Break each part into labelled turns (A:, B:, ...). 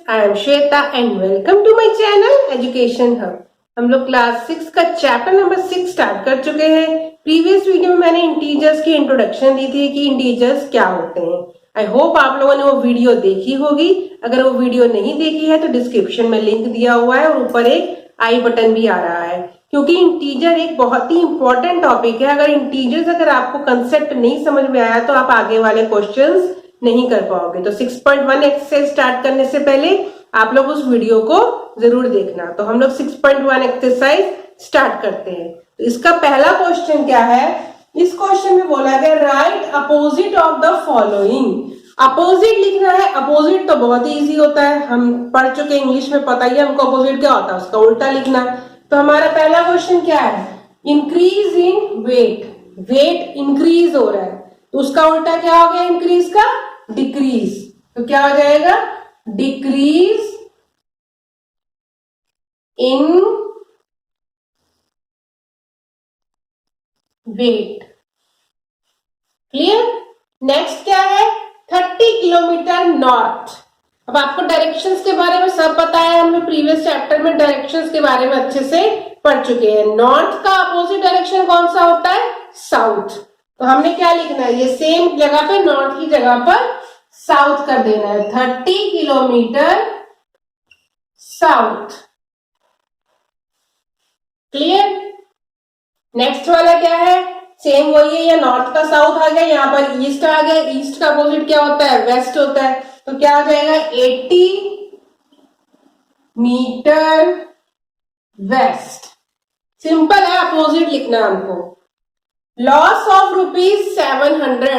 A: I am Shweta and welcome to my channel education hub. हम लोग class 6 का chapter number 6 start कर चुके हैं। प्रीवियस वीडियो में मैंने इंटीजर्स की इंट्रोडक्शन दी थी कि इंटीजर्स क्या होते हैं। आई होप आप लोगों ने वो वीडियो देखी होगी। अगर वो वीडियो नहीं देखी है तो डिस्क्रिप्शन में लिंक दिया हुआ है और ऊपर एक आई बटन भी आ रहा है, क्योंकि इंटीजर एक बहुत ही इंपॉर्टेंट टॉपिक है। अगर इंटीजर्स अगर आपको कंसेप्ट नहीं समझ में आया तो आप आगे वाले क्वेश्चंस नहीं कर पाओगे। तो 6.1 एक्सरसाइज स्टार्ट करने से पहले आप लोग उस वीडियो को जरूर देखना। तो हम लोग 6.1 एक्सरसाइज स्टार्ट करते हैं। तो इसका पहला क्वेश्चन क्या है? इस क्वेश्चन में बोला गया right opposite of the following. Opposite लिखना है। अपोजिट तो बहुत ही इजी होता है, हम पढ़ चुके इंग्लिश में, पता ही है हमको अपोजिट क्या होता है, उसका उल्टा लिखना। तो हमारा पहला क्वेश्चन क्या है? Increase in weight. Weight increase हो रहा है तो उसका उल्टा क्या हो गया? इंक्रीज का डिक्रीज। तो क्या हो जाएगा? Decrease in weight. Clear? Next क्या है? 30 किलोमीटर नॉर्थ। अब आपको डायरेक्शंस के बारे में सब पता है, हम लोग प्रीवियस चैप्टर में डायरेक्शंस के बारे में अच्छे से पढ़ चुके हैं। नॉर्थ का अपोजिट डायरेक्शन कौन सा होता है? साउथ। तो हमने क्या लिखना है? ये सेम जगह पे नॉर्थ की जगह पर साउथ कर देना है। 30 किलोमीटर साउथ। क्लियर? नेक्स्ट वाला क्या है? सेम वही है, या नॉर्थ का साउथ आ गया, यहाँ पर ईस्ट आ गया। ईस्ट का अपोजिट क्या होता है? वेस्ट होता है। तो क्या हो जाएगा? 80 मीटर वेस्ट। सिंपल है, अपोजिट लिखना हमको। Loss of ₹700।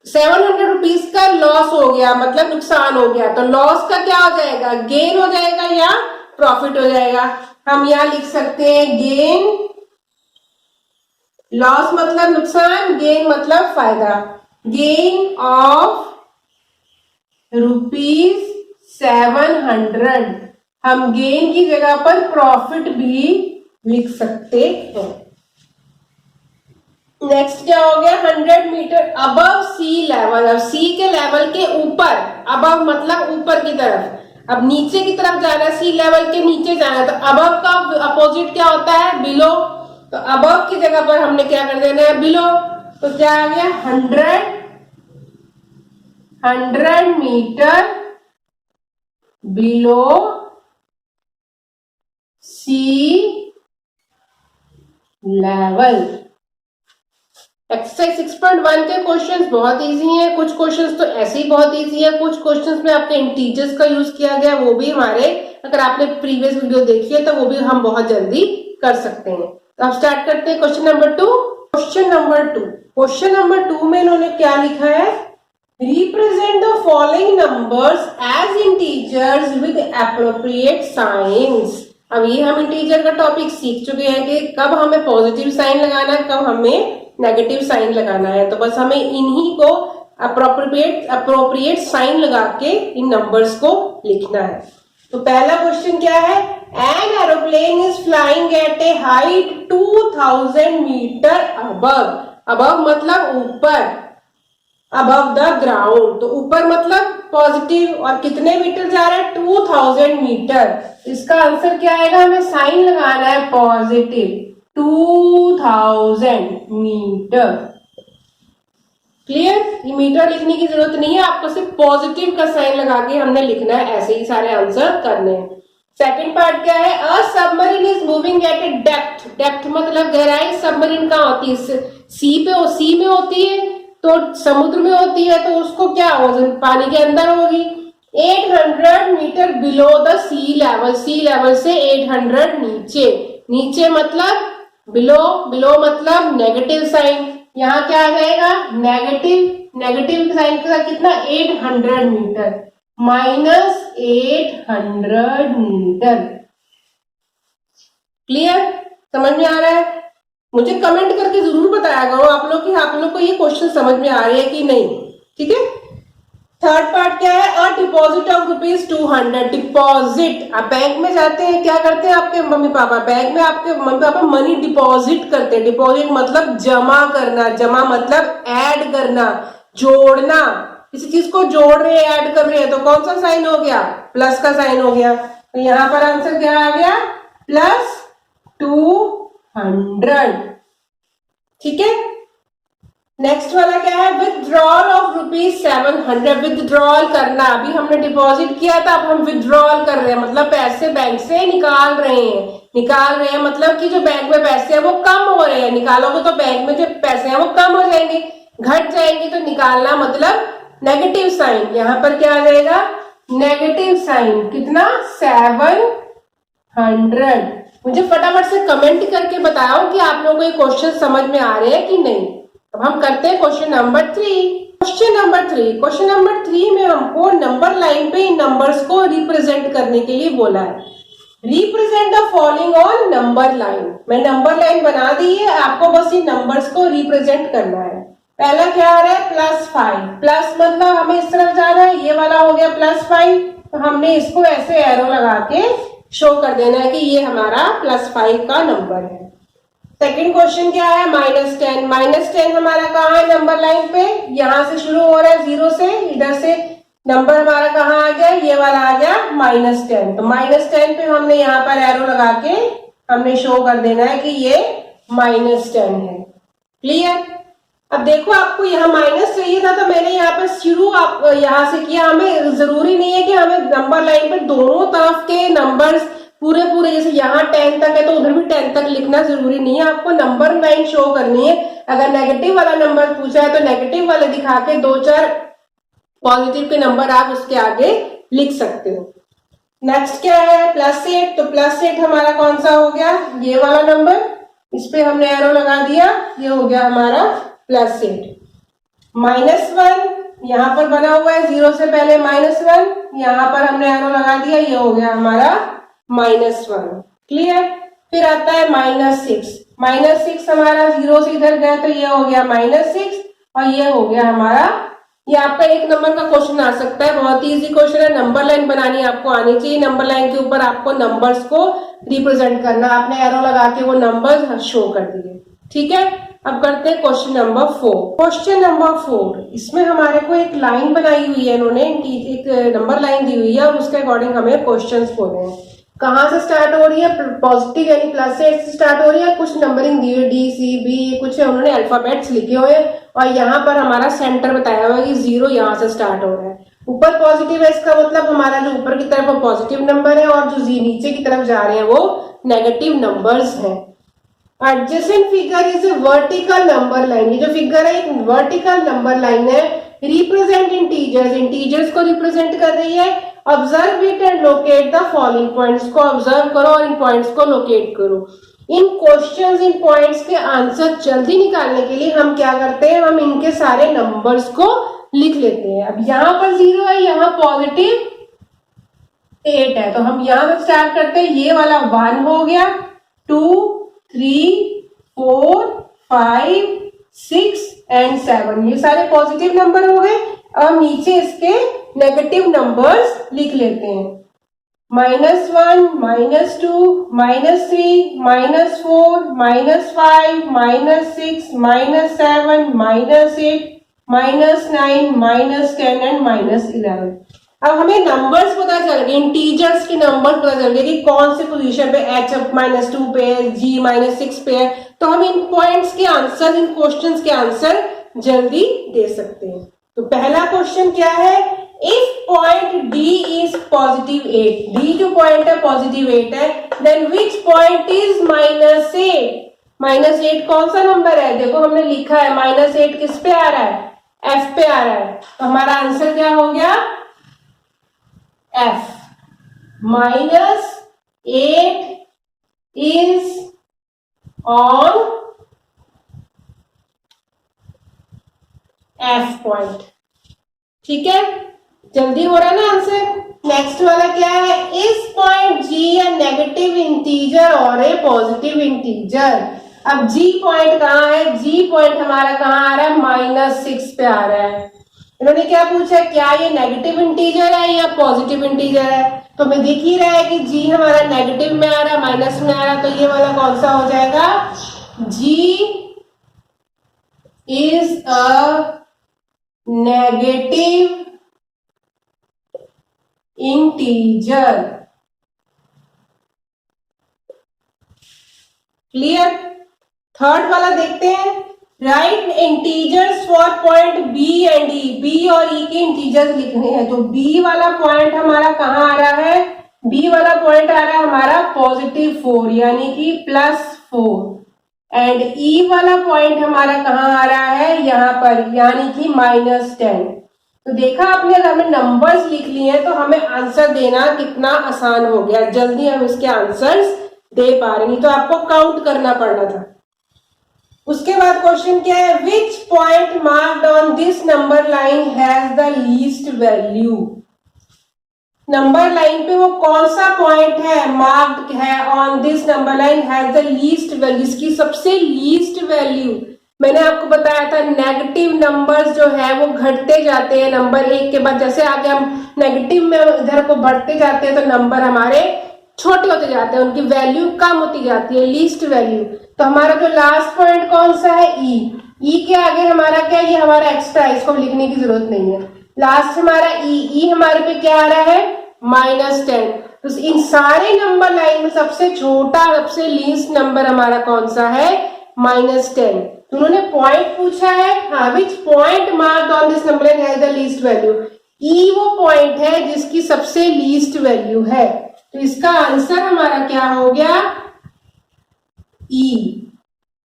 A: 700 रुपीज का लॉस हो गया, मतलब नुकसान हो गया। तो लॉस का क्या हो जाएगा? गेन हो जाएगा या प्रॉफिट हो जाएगा? हम यहां लिख सकते हैं गेन। लॉस मतलब नुकसान, गेन मतलब फायदा। Gain of ₹700। हम गेन की जगह पर प्रॉफिट भी लिख सकते हैं। नेक्स्ट क्या हो गया? 100 मीटर अबव सी लेवल। अब सी के लेवल के ऊपर, अबव मतलब ऊपर की तरफ। अब नीचे की तरफ जाना, सी लेवल के नीचे जाना। तो अबव का अपोजिट क्या होता है? बिलो। तो अबव की जगह पर हमने क्या कर देना है? बिलो। तो क्या आ गया? 100 मीटर बिलो सी लेवल। एक्सरसाइज 6.1 के क्वेश्चंस बहुत इजी हैं। कुछ क्वेश्चंस तो ऐसे ही बहुत इजी है, कुछ क्वेश्चंस में आपके इंटीजर्स का यूज किया गया, वो भी हमारे, अगर आपने प्रीवियस वीडियो देखी है तो वो भी हम बहुत जल्दी कर सकते हैं। तो अब स्टार्ट करते हैं क्वेश्चन नंबर 2। क्वेश्चन नंबर 2 में इन्होंने क्या लिखा है? Represent the following numbers as integers with appropriate science. अब ये हम इंटीजर का टॉपिक सीख चुके हैं कि कब हमें पॉजिटिव साइन लगाना है, कब हमें नेगेटिव साइन लगाना है। तो बस हमें इन्हीं को अप्रोप्रिएट साइन लगा के इन नंबर्स को लिखना है। तो पहला क्वेश्चन क्या है? An aeroplane is flying at a height 2000 metre above. Above मतलब ऊपर, अबव द ग्राउंड। तो ऊपर मतलब पॉजिटिव, और कितने मीटर जा रहा है? 2000 मीटर। इसका आंसर क्या आएगा? हमें साइन लगाना है पॉजिटिव, 2000 मीटर। क्लियर? ये मीटर लिखने की जरूरत नहीं है, आपको सिर्फ पॉजिटिव का साइन लगा के हमने लिखना है। ऐसे ही सारे आंसर करने हैं। सेकंड पार्ट क्या है? अ submarine is moving at A depth. Depth मतलब गहराई। सबमरीन कहाँ होती है? सी में होती है, तो समुद्र में होती है, तो उसको क्या होगा? पानी के अंदर होगी। 800 metre below the sea level. Sea level से 800 नीचे। नीचे मतलब बिलो। बिलो मतलब नेगेटिव साइन। यहाँ क्या आ जाएगा? नेगेटिव। नेगेटिव साइन के साथ कितना? 800 मीटर, -800 मीटर। क्लियर? समझ में आ रहा है? मुझे कमेंट करके जरूर बताया करो आप लोग को ये क्वेश्चन समझ में आ रही है कि नहीं। ठीक है? थर्ड पार्ट क्या है? A deposit of ₹200। डिपॉजिट, आप बैंक में जाते हैं, क्या करते हैं आपके मम्मी पापा? बैंक में आपके मम्मी पापा मनी डिपॉजिट करते हैं। डिपॉजिट मतलब जमा करना, जमा मतलब ऐड करना, जोड़ना। किसी चीज को जोड़ रहे हैं, ऐड कर रहे हैं, तो कौन सा साइन हो गया? प्लस का साइन हो गया। तो यहां पर आंसर क्या आ गया? +200। ठीक है, नेक्स्ट वाला क्या है? Withdrawal of ₹700। विथड्रॉल करना, अभी हमने डिपॉजिट किया था, अब हम विथड्रॉल कर रहे हैं, मतलब पैसे बैंक से निकाल रहे हैं। निकाल रहे हैं मतलब कि जो बैंक में पैसे हैं वो कम हो रहे हैं। निकालोगे तो बैंक में जो पैसे हैं वो कम हो जाएंगे, घट जाएंगे, तो निकालना मतलब नेगेटिव साइन। यहां पर क्या आ जाएगा? Negative sign. कितना? 700। मुझे फटाफट से कमेंट करके बताओ कि आप लोगों को ये क्वेश्चन समझ में आ रहे हैं कि नहीं। अब हम करते हैं क्वेश्चन नंबर 3। क्वेश्चन नंबर 3 में हमको नंबर लाइन पे इन नंबर्स को रिप्रेजेंट करने के लिए बोला है। Represent the following on number line. मैं नंबर लाइन बना दी है, आपको बस इन नंबर्स को रिप्रेजेंट करना है। पहला क्या आ रहा है? +5। प्लस मतलब हमें इस तरफ जाना है, ये वाला हो गया +5, तो हमने इसको ऐसे एरो लगा के शो कर देना है कि ये हमारा +5 का नंबर है। सेकंड क्वेश्चन क्या है? -10। -10 हमारा कहाँ है नंबर लाइन पे? यहां से शुरू हो रहा है 0 से, इधर से नंबर हमारा कहाँ आ गया? ये वाला आ गया -10। तो -10 पे हमने यहाँ पर एरो लगा के हमने शो कर देना है कि ये -10 है। क्लियर? अब देखो, आपको यहाँ माइनस चाहिए था तो मैंने यहाँ पर शुरू आप यहाँ से किया। हमें जरूरी नहीं है कि हमें नंबर लाइन पर दोनों तरफ के नंबर्स पूरे पूरे, जैसे यहाँ 10 तक है तो उधर भी 10 तक लिखना जरूरी नहीं है। आपको नंबर लाइन शो करनी है। अगर नेगेटिव वाला नंबर पूछा है तो नेगेटिव वाले दिखा के 2-4 पॉजिटिव के नंबर आप उसके आगे लिख सकते हो। नेक्स्ट क्या है? +8। तो +8 हमारा कौन सा हो गया? ये वाला नंबर, इस पे हमने एरो लगा दिया, ये हो गया हमारा +8। -1 यहाँ पर बना हुआ है, 0 से पहले -1, यहाँ पर हमने एरो लगा दिया, ये हो गया हमारा -1। क्लियर? फिर आता है -6। -6 हमारा 0 से इधर गया तो ये हो गया -6, और ये हो गया हमारा, ये आपका 1 नंबर का क्वेश्चन आ सकता है। बहुत ही इजी क्वेश्चन है। नंबर लाइन बनानी आपको आनी चाहिए। नंबर लाइन के ऊपर आपको नंबर्स को रिप्रेजेंट करना। आपने एरो लगा के वो नंबर्स शो कर दिए। ठीक है, अब करते हैं क्वेश्चन नंबर 4। क्वेश्चन नंबर 4, इसमें हमारे को एक लाइन बनाई हुई है, इन्होंने एक नंबर लाइन दी हुई है और उसके अकॉर्डिंग हमें क्वेश्चंस बोले हैं। कहां से स्टार्ट हो रही है? पॉजिटिव यानी +8 से स्टार्ट हो रही है। कुछ नंबरिंग दी हुई है, D, C, B, कुछ उन्होंने अल्फाबेट्स लिखे हुए हैं, और यहाँ पर हमारा सेंटर बताया हुआ है कि 0 यहाँ से स्टार्ट हो रहा है। ऊपर पॉजिटिव है, इसका मतलब हमारा जो ऊपर की तरफ वो पॉजिटिव नंबर है, और जो नीचे की तरफ जा रहे हैं वो नेगेटिव नंबर्स हैं। Adjacent figure is a vertical number line. ये जो फिगर है एक वर्टिकल नंबर लाइन है। रिप्रेजेंट इंटीजर्स, इंटीजर्स को रिप्रेजेंट कर रही है। Observe it and locate the following points को ऑब्जर्व करो और इन पॉइंट्स को लोकेट करो। इन क्वेश्चंस, इन पॉइंट्स के आंसर जल्दी निकालने के लिए हम क्या करते हैं? हम इनके सारे नंबर्स को लिख लेते हैं। अब यहाँ पर 0 है, यहाँ पॉजिटिव 8 है, तो हम यहाँ से स्टार्ट करते हैं। ये वाला 1 हो गया, 2, 3, 4, 5, 6 एंड 7, ये सारे पॉजिटिव नंबर हो गए। अब नीचे इसके नेगेटिव नंबर्स लिख लेते हैं। -1, -2, -3, -4, -5, -6, -7, -8, -9, -10 एंड -11। अब हमें नंबर्स पता चल गए, इंटीजर्स के नंबर पता चल गए कि कौन से पोजीशन पे h -2 पे है, g -6 पे है। तो हम इन पॉइंट्स के आंसर, इन क्वेश्चंस के आंसर जल्दी दे सकते हैं। तो पहला क्वेश्चन क्या है? If point D is +8, D जो पॉइंट है +8 है, देन विच पॉइंट इज -8? -8 कौन सा नंबर है? देखो हमने लिखा है -8 किस पे आ रहा है? F पे आ रहा है। तो हमारा आंसर क्या हो गया? F। -8 is on F point. ठीक है, जल्दी हो रहा है ना आंसर। नेक्स्ट वाला क्या है? इस पॉइंट G या नेगेटिव इंटीजर और ए पॉजिटिव इंटीजर। अब G पॉइंट कहाँ है? G पॉइंट हमारा कहाँ आ रहा है? -6 पे आ रहा है। इन्होंने क्या पूछा? क्या ये नेगेटिव इंटीजर है या पॉजिटिव इंटीजर है? तो हमें दिख ही रहा है कि G हमारा नेगेटिव में आ रहा है, माइनस में आ रहा है, तो ये वाला कौन सा हो जाएगा? G is a negative integer. Clear. Third वाला देखते हैं, write integers for point B and E. B और ई के इंटीजर्स लिखने हैं, तो बी वाला पॉइंट हमारा कहाँ आ रहा है, बी वाला पॉइंट आ रहा है हमारा +4 यानी कि +4 एंड ई वाला पॉइंट हमारा कहाँ आ रहा है, यहाँ पर यानी कि -10। तो देखा आपने, अगर हमें नंबर्स लिख लिए हैं तो हमें आंसर देना कितना आसान हो गया, जल्दी हम इसके आंसर्स दे पा रहे, नहीं तो आपको काउंट करना पड़ना था। उसके बाद क्वेश्चन क्या है, विच point marked on this number line has the least value. Number line पे वो कौन सा पॉइंट है मार्क्ड है on this number line has the least value, इसकी सबसे लीस्ट वैल्यू। मैंने आपको बताया था नेगेटिव नंबर्स जो है वो घटते जाते हैं नंबर 1 के बाद, जैसे आगे हम नेगेटिव में इधर को बढ़ते जाते हैं तो नंबर हमारे छोटे होते जाते हैं, उनकी वैल्यू कम होती जाती है, लीस्ट वैल्यू। तो हमारा जो लास्ट पॉइंट कौन सा है, ई। ई के आगे हमारा क्या, ये हमारा एक्स्ट्रा, इसको लिखने की जरूरत नहीं है। लास्ट हमारा ई, ई हमारे पे क्या आ रहा है -10। तो इन सारे नंबर लाइन में सबसे छोटा सबसे लीस्ट नंबर हमारा कौन सा है, -10। तो उन्होंने पॉइंट पूछा है, हाँ which point marked on this number line has the least value. E वो पॉइंट है जिसकी सबसे लीस्ट वैल्यू है, तो इसका आंसर हमारा क्या हो गया, ई।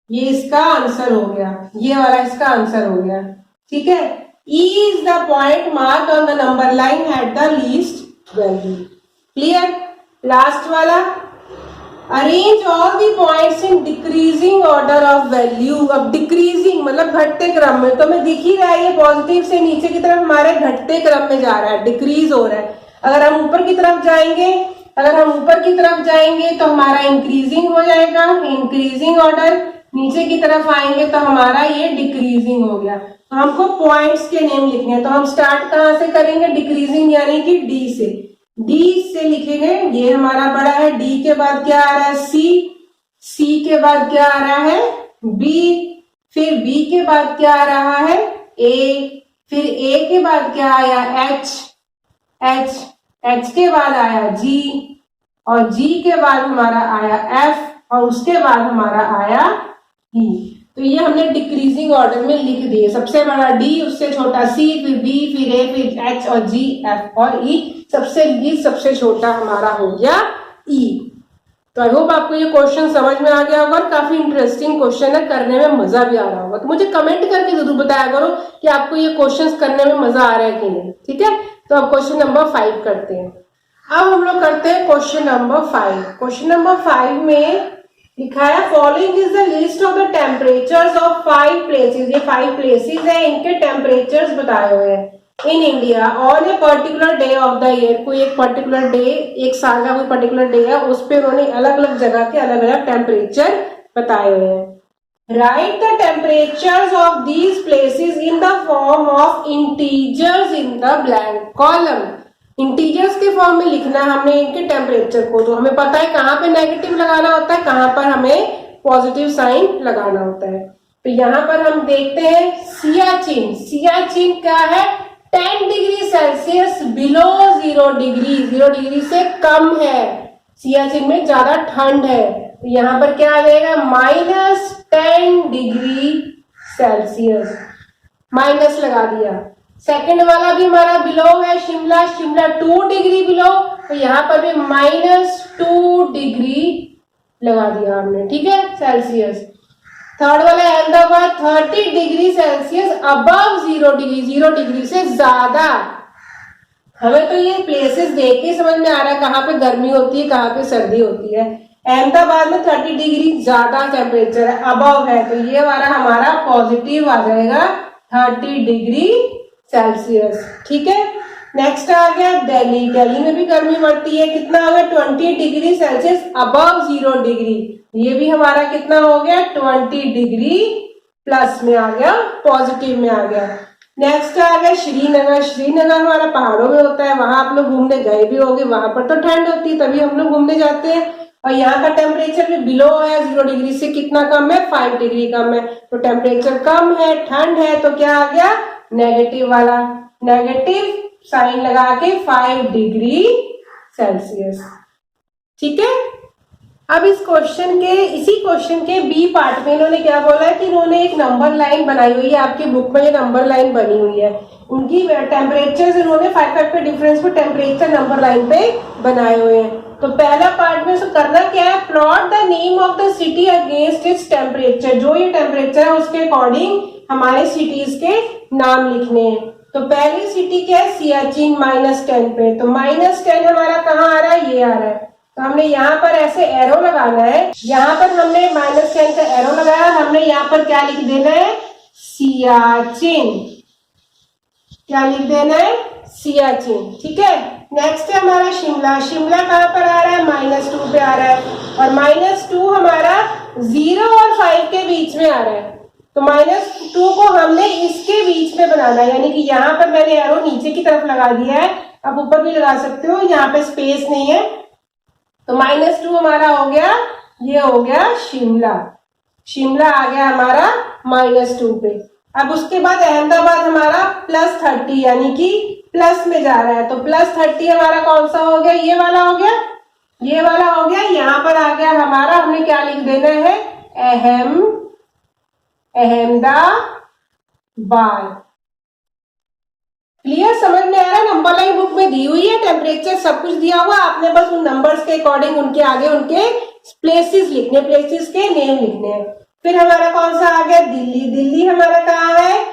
A: ये इसका आंसर हो गया, ये वाला इसका आंसर हो गया, ठीक है। E is the point mark on the number line at the least value. Clear. Last वाला, arrange all the points in decreasing order of value. अब डिक्रीजिंग मतलब घटते क्रम में, तो हमें दिख ही रहा है ये पॉजिटिव से नीचे की तरफ हमारे घटते क्रम में जा रहा है, डिक्रीज हो रहा है। अगर हम ऊपर की तरफ जाएंगे, तो हमारा इंक्रीजिंग हो जाएगा, इंक्रीजिंग ऑर्डर। नीचे की तरफ आएंगे तो हमारा ये डिक्रीजिंग हो गया। तो हमको पॉइंट्स के नेम लिखने हैं, तो हम स्टार्ट कहाँ से करेंगे, डिक्रीजिंग यानी कि डी से। डी से लिखेंगे, ये हमारा बड़ा है, डी के बाद क्या आ रहा है सी, सी के बाद क्या आ रहा है बी, फिर बी के बाद क्या आ रहा है ए, फिर ए के बाद क्या आया एच, एच एच के बाद आया जी, और जी के बाद हमारा आया एफ, और उसके बाद हमारा आया ई। तो ये हमने डिक्रीजिंग ऑर्डर में लिख दिए, सबसे बड़ा डी, उससे छोटा सी, फिर बी, फिर ए, फिर एच और जी, एफ और ई, सबसे लीस्ट सबसे छोटा हमारा हो गया ई। तो आई होप आपको ये क्वेश्चन समझ में आ गया होगा, और काफी इंटरेस्टिंग क्वेश्चन है, करने में मजा भी आ रहा होगा। तो मुझे कमेंट करके जरूर बताया करो कि आपको ये क्वेश्चन करने में मजा आ रहा है कि नहीं, ठीक है। तो अब क्वेश्चन नंबर 5 करते हैं। अब हम लोग करते हैं क्वेश्चन नंबर 5। क्वेश्चन नंबर 5 में लिखा है, following is the list of the temperatures of 5 places. ये 5 प्लेसेस है, इनके टेम्परेचर्स बताए हुए हैं in India on a particular day of the year. कोई एक पर्टिकुलर डे, एक साल का कोई पर्टिकुलर डे है, उस पे उन्होंने अलग अलग जगह के अलग अलग टेम्परेचर बताए हुए हैं। Right the temperatures of these places in the form of integers in the blank column. Integers के फॉर्म में लिखना है हमने इनके टेम्परेचर को, तो हमें पता है कहाँ पे नेगेटिव लगाना होता है, कहाँ पर हमें पॉजिटिव साइन लगाना होता है। तो यहाँ पर हम देखते हैं सियाचिन। सियाचिन क्या है, 10 degree Celsius below 0 degree, 0 degree से कम है, सियाचिन में ज्यादा ठंड है। तो यहाँ पर क्या आ जाएगा, -10 डिग्री सेल्सियस, माइनस लगा दिया। सेकंड वाला भी हमारा बिलो है, शिमला, शिमला 2 डिग्री बिलो, तो यहाँ पर भी -2 डिग्री लगा दिया हमने, ठीक है, सेल्सियस। थर्ड वाला Ahmedabad 30 degree Celsius above 0 degree, 0 degree से ज्यादा। हमें तो ये प्लेसेस देख के समझ में आ रहा है कहाँ पे गर्मी होती है, कहाँ पे सर्दी होती है। अहमदाबाद में 30 डिग्री ज्यादा टेम्परेचर है, अबव है, तो ये वाला हमारा पॉजिटिव आ जाएगा 30 डिग्री सेल्सियस, ठीक है। नेक्स्ट आ गया दिल्ली। दिल्ली में भी गर्मी बढ़ती है, कितना आ गया 20 डिग्री सेल्सियस अबव 0 डिग्री, ये भी हमारा कितना हो गया 20 डिग्री प्लस में आ गया, पॉजिटिव में आ गया। नेक्स्ट आ गया श्रीनगर। श्रीनगर हमारा पहाड़ों में होता है, वहां आप लोग घूमने गए भी होंगे, वहां पर तो ठंड होती है, तभी हम लोग घूमने जाते हैं। और यहाँ का टेम्परेचर भी बिलो है, 0 डिग्री से कितना कम है, 5 डिग्री कम है, तो टेम्परेचर कम है, ठंड है, तो क्या आ गया नेगेटिव वाला, नेगेटिव साइन लगा के 5 डिग्री सेल्सियस। ठीक है। अब इस क्वेश्चन के, इसी क्वेश्चन के बी पार्ट में इन्होंने क्या बोला है कि इन्होंने एक नंबर लाइन बनाई हुई है, आपकी बुक में ये नंबर लाइन बनी हुई है, उनकी टेम्परेचर इन्होंने 5 के डिफरेंस पे टेम्परेचर नंबर लाइन पे बनाए हुए हैं। तो पहला पार्ट में करना क्या है, plot the name of the city against its temperature, जो ये टेम्परेचर है उसके अकॉर्डिंग हमारे सिटीज के नाम लिखने हैं। तो पहली सिटी क्या है, सियाचिन -10 पे, तो -10 हमारा कहाँ आ रहा है, ये आ रहा है। तो हमने यहाँ पर ऐसे एरो लगाना है, यहाँ पर हमने -10 का एरो लगाया, हमने यहाँ पर क्या लिख देना है, सियाचिन, क्या लिख देना है, सियाचिन। ठीक है। नेक्स्ट है हमारा शिमला, शिमला कहाँ पर आ रहा है, -2 पे आ रहा है, और -2 हमारा 0 और 5 के बीच में आ रहा है। तो -2 को हमने इसके बीच में बनाना है, यानी कि यहाँ पर मैंने एरो नीचे की तरफ लगा दिया है, आप ऊपर भी लगा सकते हो, यहाँ पे स्पेस नहीं है। तो -2 हमारा हो गया, ये हो गया शिमला, शिमला आ गया हमारा -2 पे। अब उसके बाद अहमदाबाद हमारा +30 यानी कि प्लस में जा रहा है, तो +30 हमारा कौन सा हो गया, ये वाला हो गया, ये वाला हो गया। यहाँ पर आ गया हमारा, हमने क्या लिख देना है, अहमदाबाद। क्लियर, समझ में आ रहा है। नंबर लाइन बुक में दी हुई है, टेम्परेचर सब कुछ दिया हुआ, आपने बस उन नंबर्स के अकॉर्डिंग उनके आगे उनके प्लेसेस लिखने, प्लेसेस के नेम लिखने हैं। फिर हमारा कौन सा आ गया, दिल्ली, दिल्ली हमारा कहाँ है,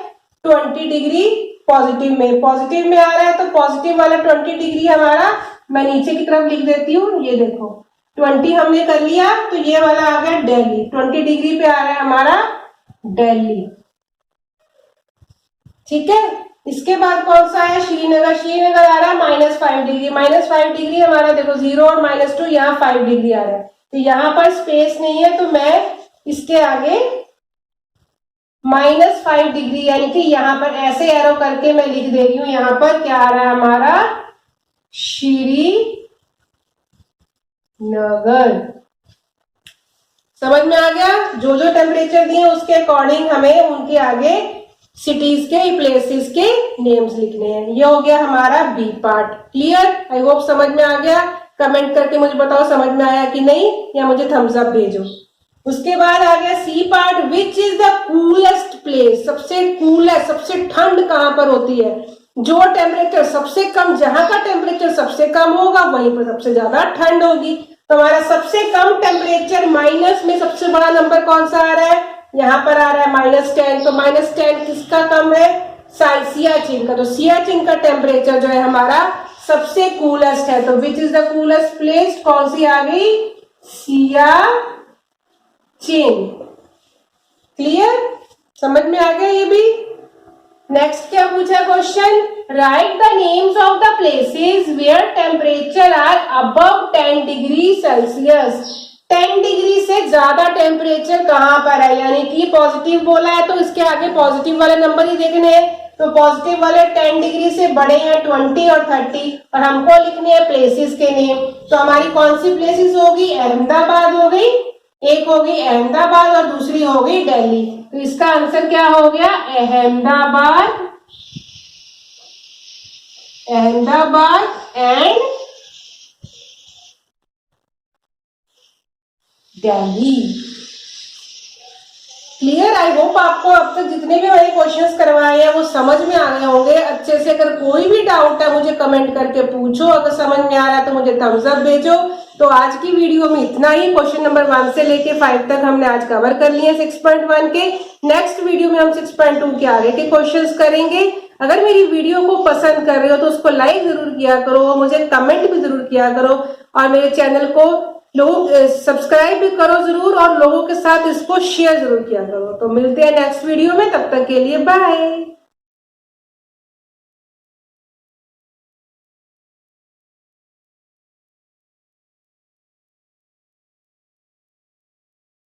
A: 20 डिग्री पॉजिटिव में, पॉजिटिव में आ रहा है, तो पॉजिटिव वाला 20 डिग्री हमारा मैं नीचे की तरफ लिख देती हूँ, ये देखो 20 हमने कर लिया, तो ये वाला आ गया दिल्ली, 20 डिग्री पे आ रहा है हमारा दिल्ली। ठीक है। इसके बाद कौन सा है, श्रीनगर, श्रीनगर आ रहा है -5 डिग्री, -5 डिग्री हमारा देखो 0 और -2, यहाँ 5 डिग्री आ रहा है, तो यहाँ पर स्पेस नहीं है, तो मैं इसके आगे -5 डिग्री यानी कि यहाँ पर ऐसे एरो करके मैं लिख दे रही हूँ, यहाँ पर क्या आ रहा है हमारा, श्रीनगर। समझ में आ गया। जो जो टेम्परेचर दिए उसके अकॉर्डिंग हमें उनके आगे सिटीज के, प्लेसेस के नेम्स लिखने हैं। ये हो गया हमारा B part. Clear, I hope समझ में आ गया। कमेंट करके मुझे बताओ समझ में आया कि नहीं, या मुझे थम्स अप भेजो। उसके बाद आ गया C part, which is the coolest place, सबसे कूल है, सबसे ठंड कहां पर होती है, जो टेम्परेचर सबसे कम, जहां का टेम्परेचर सबसे कम होगा वहीं पर सबसे ज्यादा ठंड होगी। तो हमारा सबसे कम टेम्परेचर माइनस में सबसे बड़ा नंबर कौन सा आ रहा है, यहाँ पर आ रहा है -10, तो -10 किसका कम है, सियाचिन का। तो सियाचिन का टेम्परेचर जो है हमारा सबसे कूलेस्ट है, तो विच इज द कूलेस्ट प्लेस, कौन सी आ गई, सियाचिन। क्लियर, समझ में आ गया ये भी। नेक्स्ट क्या पूछा question, write the names of the places where temperature are above 10 degree Celsius. 10 degree से ज्यादा टेम्परेचर कहां पर है, यानी कि पॉजिटिव बोला है तो इसके आगे पॉजिटिव वाले नंबर ही देखने हैं। तो पॉजिटिव वाले 10 डिग्री से बड़े हैं 20 और 30, और हमको लिखने हैं प्लेसेस के नेम। तो हमारी कौन सी प्लेसेस होगी, अहमदाबाद हो गई, एक होगी अहमदाबाद और दूसरी हो गई दिल्ली। तो इसका आंसर क्या हो गया, Ahmedabad, Ahmedabad and Delhi. Clear, I hope आपको अब तक जितने भी मैंने क्वेश्चंस करवाए हैं वो समझ में आ गए होंगे अच्छे से। अगर कोई भी डाउट है मुझे कमेंट करके पूछो, अगर समझ में आ रहा है तो मुझे थम्स अप भेजो। तो आज की वीडियो में इतना ही। क्वेश्चन नंबर 1 से लेके 5 तक हमने आज कवर कर लिए 6.1 के। नेक्स्ट वीडियो में हम 6.2 के आगे के क्वेश्चंस करेंगे। अगर मेरी वीडियो को पसंद कर रहे हो तो उसको लाइक जरूर किया करो, मुझे कमेंट भी जरूर किया करो, और मेरे चैनल को लोग सब्सक्राइब भी करो जरूर, और लोगों के साथ इसको शेयर जरूर किया करो। तो मिलते हैं नेक्स्ट वीडियो में, तब तक के लिए बाय।